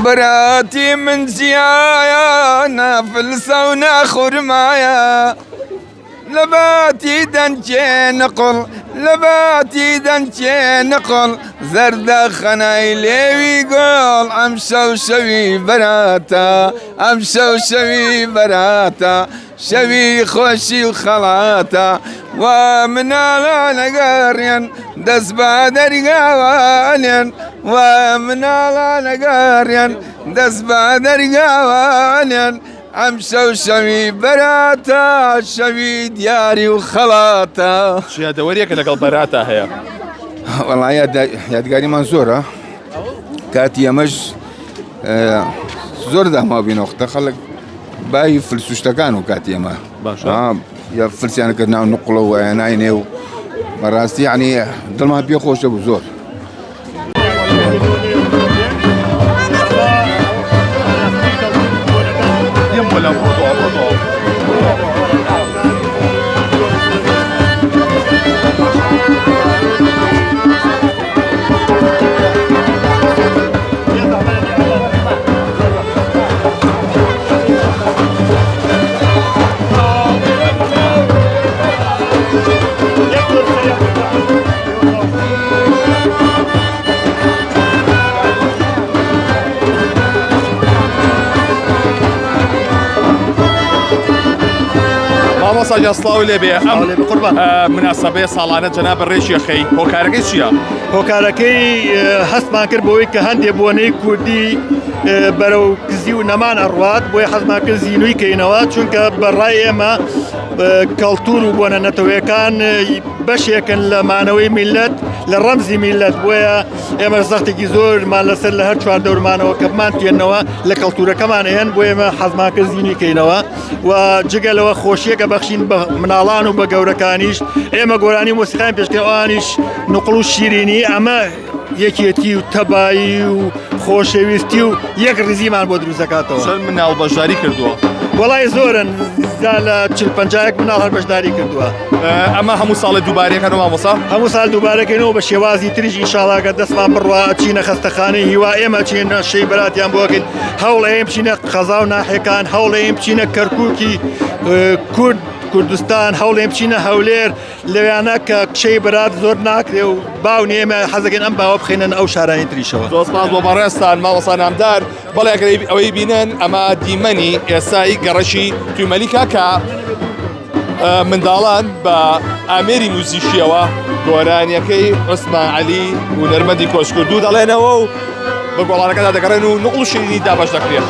براتي من زيايا نافلسة وناخر مايا لباتي دنجي نقل لباتي دنجي نقل زرد خنايلي ويقول أمشو شوي براتا أمشو شوي براتا شوي خوشي وخلاتا ومن على نقارين دس بادر قوانين ومن على نقارين دس بادر قوانين أمشو شوي براتا شوي دياري وخلاتا. شي دوريك لقل براتا هي والله يا دقاري منصورة كانت يمج زور ده ما بين وقتها خلق باي فلسوشتكانو كانت يما باشا يا فلسيانا كنا نقلو ويناينيو مراسي يعني دل ما بيخوش ابو زور. مامۆستا سڵاوی لێبێ ئەم مناسبەیە ساڵانە جەناب ڕێژیەخەی هۆکارەکەی چییە؟ هۆکارەکەی هەستمان کرد بۆەوەی کە هەندێک بۆنەی کوردی بەرەو کزی و نەمان ئەڕوات بۆیە حەزمان کرد زیینووی کەینەوە چونکە بەڕای ئێمە کەڵتور و بۆنە نەتەوەیەکان بەشێکن لە مانەوەی میلەت لە ڕەمزی میلەت بۆیە ئێمە زەختێکی زۆرمان لەسەر لە هەر چوار دەورمانەوە کە بمان توێنەوە لە کەڵتورەکەمان هێن بۆ ئێمە حەزمان کرد زیینوی کەینەوە و جگەلەوە خۆشیەکە بەخشین بە مناڵان و بە گەورەکانیش ئێمە گۆرانی مۆسیقای پێشکەوانیش نقڵ و شیرینی ئەمە یەکێتی و تەبایی و خۆشەویستی و یەک ڕزیمان بۆ دروست دەکاتەوە. چەند مناڵ بەشداری کردووە؟ وەڵای زۆرن لە 40-50 مناڵ هەر بەشداری کردووە. ئەمە هەموو ساڵی دووبارەکەنەوە مامۆستا؟ هەموو ساڵ دووبارەکەینەوە بە شێوازی تریش ئینشاڵڵا کە دەستمان بڕوا چینە خەستەخانەی هیوا ئێمە چینە شەی بەراتیان بۆکەین هەوڵەیەم بچینە قەزا و ناحیەکان هەوڵەیەم بچینە کەرکووکی کورد کوردستان هەوڵێم بچینە هەولێر لەوێنە کە کشەی بەرات زۆر ناکرێ و باو نێمە حەزەکەن ئەم باوە بخێنن ئەو شارانی تریشەوە. زۆر سپاس بۆ بەڕێستان مامۆستا نامدار بەڵێ ئەوەی بینن ئەمە دیمەنی ئێستای گەڕەشی تومەلیکە کە منداڵان بە ئامێری موزیشیەوە گۆرانیەکەی عوسمان عەلی و نەرمەدی کۆشکردوو دەڵێنەوە و بە گۆڵانەکەدا دەگەڕێن و نوقڵ و شیرینی دابەش دەکرێن.